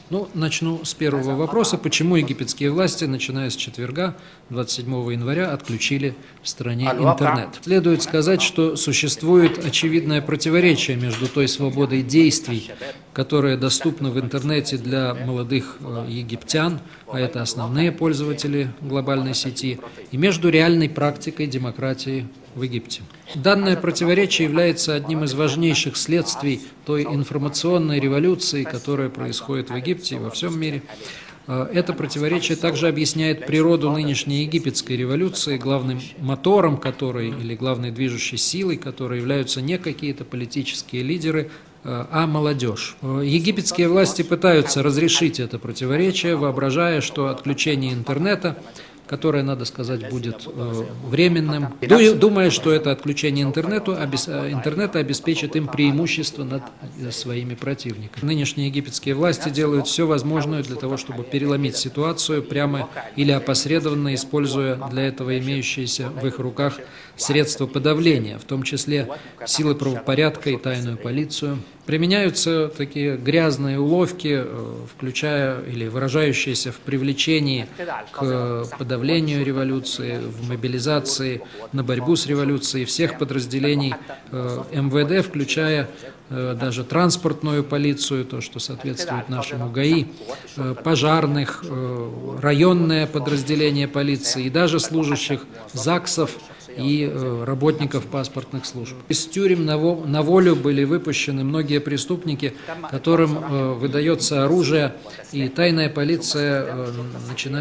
Ну, начну с первого вопроса. Почему египетские власти, начиная с четверга, 27 января, отключили в стране интернет? Следует сказать, что существует очевидное противоречие между той свободой действий, которая доступна в интернете для молодых египтян, а это основные пользователи глобальной сети, и между реальной практикой демократии в Египте. Данное противоречие является одним из важнейших следствий той информационной революции, которая происходит в Египте и во всем мире. Это противоречие также объясняет природу нынешней египетской революции, главным мотором которой или главной движущей силой которой являются не какие-то политические лидеры, а молодежь. Египетские власти пытаются разрешить это противоречие, воображая, что отключение интернета, которое, надо сказать, будет временным, думая, что это отключение интернета обеспечит им преимущество над своими противниками. Нынешние египетские власти делают все возможное для того, чтобы переломить ситуацию, прямо или опосредованно используя для этого имеющиеся в их руках средства подавления, в том числе силы правопорядка и тайную полицию. Применяются такие грязные уловки, включая или выражающиеся в привлечении к подавлению революции, в мобилизации, на борьбу с революцией всех подразделений МВД, включая даже транспортную полицию, то, что соответствует нашему ГАИ, пожарных, районное подразделение полиции и даже служащих ЗАГСов и работников паспортных служб. Из тюрем на волю были выпущены многие преступники, которым выдается оружие, и тайная полиция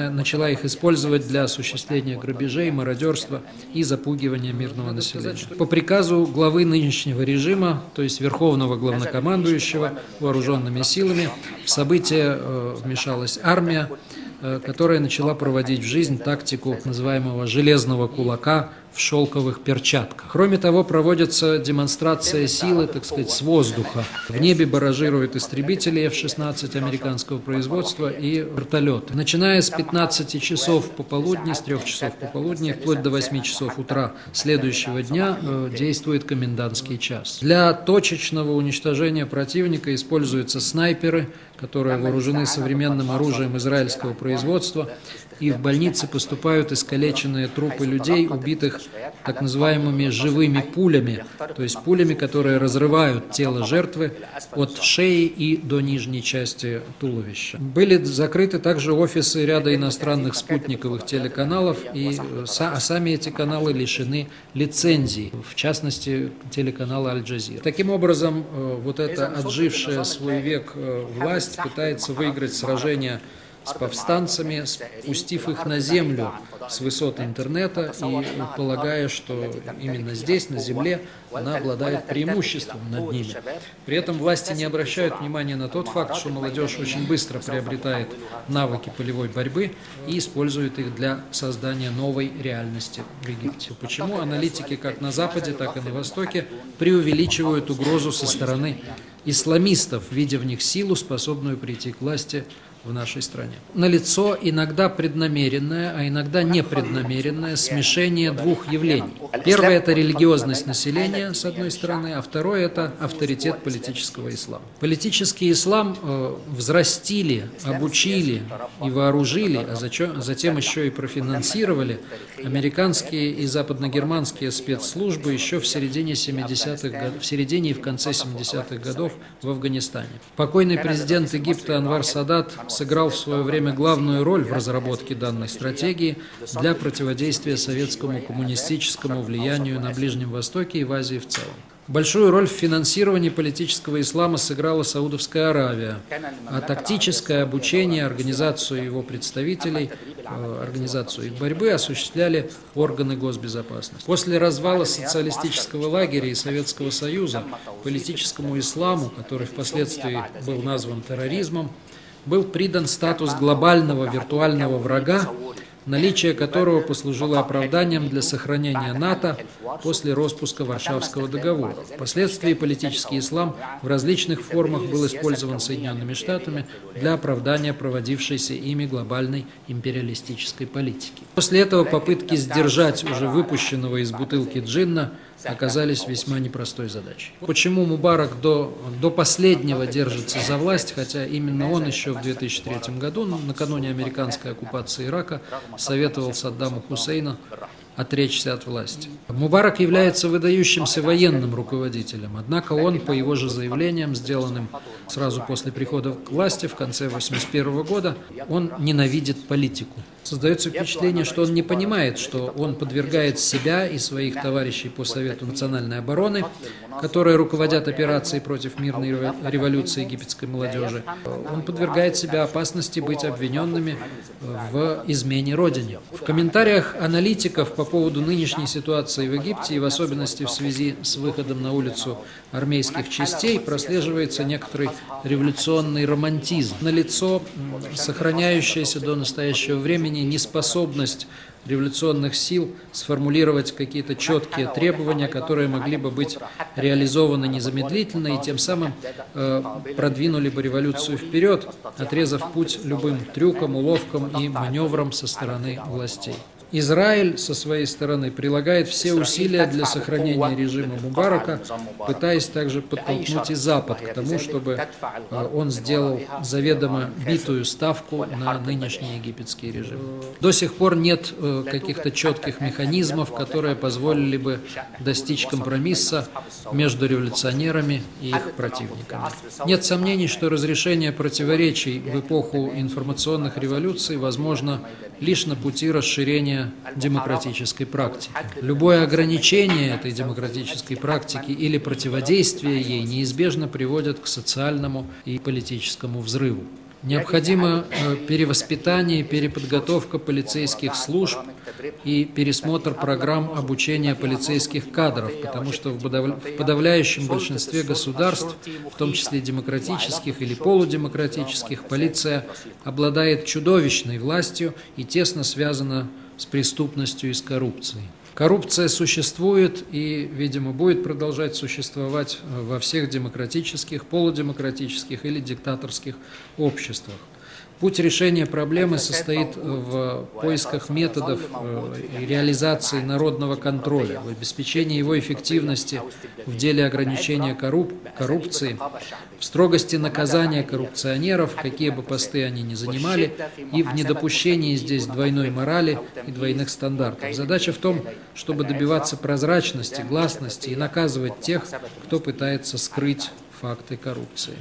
начала их использовать для осуществления грабежей, мародерства и запугивания мирного населения. По приказу главы нынешнего режима, то есть верховного главнокомандующего вооруженными силами, в события вмешалась армия, которая начала проводить в жизнь тактику называемого «железного кулака» в шелковых перчатках. Кроме того, проводится демонстрация силы, так сказать, с воздуха. В небе баражируют истребители F-16 американского производства и вертолеты. Начиная с 15 часов пополудни, с 3 часов пополудни, вплоть до 8 часов утра следующего дня действует комендантский час. Для точечного уничтожения противника используются снайперы, которые вооружены современным оружием израильского производства, и в больницы поступают искалеченные трупы людей, убитых так называемыми живыми пулями, то есть пулями, которые разрывают тело жертвы от шеи и до нижней части туловища. Были закрыты также офисы ряда иностранных спутниковых телеканалов, а сами эти каналы лишены лицензий, в частности телеканала Аль-Джазира. Таким образом, вот эта отжившая свой век власть пытается выиграть сражение с повстанцами, спустив их на землю с высот интернета и полагая, что именно здесь, на земле, она обладает преимуществом над ними. При этом власти не обращают внимания на тот факт, что молодежь очень быстро приобретает навыки полевой борьбы и использует их для создания новой реальности в Египте. Почему аналитики как на Западе, так и на Востоке преувеличивают угрозу со стороны исламистов, видя в них силу, способную прийти к власти в нашей стране? Налицо иногда преднамеренное, а иногда непреднамеренное смешение двух явлений. Первое – это религиозность населения, с одной стороны, а второе – это авторитет политического ислама. Политический ислам взрастили, обучили и вооружили, а затем еще и профинансировали американские и западногерманские спецслужбы еще в середине 70-х годов, в середине и в конце 70-х годов в Афганистане. Покойный президент Египта Анвар Садат сыграл в свое время главную роль в разработке данной стратегии для противодействия советскому коммунистическому влиянию на Ближнем Востоке и в Азии в целом. Большую роль в финансировании политического ислама сыграла Саудовская Аравия, а тактическое обучение, организацию его представителей, организацию их борьбы осуществляли органы госбезопасности. После развала социалистического лагеря и Советского Союза политическому исламу, который впоследствии был назван терроризмом, был придан статус глобального виртуального врага, наличие которого послужило оправданием для сохранения НАТО после распуска Варшавского договора. Впоследствии политический ислам в различных формах был использован Соединенными Штатами для оправдания проводившейся ими глобальной империалистической политики. После этого попытки сдержать уже выпущенного из бутылки джинна оказались весьма непростой задачей. Почему Мубарак до последнего держится за власть, хотя именно он еще в 2003 году, накануне американской оккупации Ирака, советовал Саддаму Хусейну отречься от власти. Мубарак является выдающимся военным руководителем, однако он, по его же заявлениям, сделанным сразу после прихода к власти в конце 1981 года, он ненавидит политику. Создается впечатление, что он не понимает, что он подвергает себя и своих товарищей по Совету национальной обороны, которые руководят операцией против мирной революции египетской молодежи, он подвергает себя опасности быть обвиненными в измене Родине. В комментариях аналитиков по поводу нынешней ситуации в Египте, и в особенности в связи с выходом на улицу армейских частей, прослеживается некоторый революционный романтизм. Налицо сохраняющаяся до настоящего времени неспособность революционных сил сформулировать какие-то четкие требования, которые могли бы быть реализованы незамедлительно и тем самым продвинули бы революцию вперед, отрезав путь любым трюкам, уловкам и маневрам со стороны властей. Израиль, со своей стороны, прилагает все усилия для сохранения режима Мубарака, пытаясь также подтолкнуть и Запад к тому, чтобы он сделал заведомо битую ставку на нынешний египетский режим. До сих пор нет каких-то четких механизмов, которые позволили бы достичь компромисса между революционерами и их противниками. Нет сомнений, что разрешение противоречий в эпоху информационных революций возможно лишь на пути расширения демократической практики. Любое ограничение этой демократической практики или противодействие ей неизбежно приводит к социальному и политическому взрыву. Необходимо перевоспитание и переподготовка полицейских служб и пересмотр программ обучения полицейских кадров, потому что в подавляющем большинстве государств, в том числе демократических или полудемократических, полиция обладает чудовищной властью и тесно связана с преступностью и с коррупцией. Коррупция существует и, видимо, будет продолжать существовать во всех демократических, полудемократических или диктаторских обществах. Путь решения проблемы состоит в поисках методов и реализации народного контроля, в обеспечении его эффективности в деле ограничения коррупции, в строгости наказания коррупционеров, какие бы посты они ни занимали, и в недопущении здесь двойной морали и двойных стандартов. Задача в том, чтобы добиваться прозрачности, гласности и наказывать тех, кто пытается скрыть факты коррупции.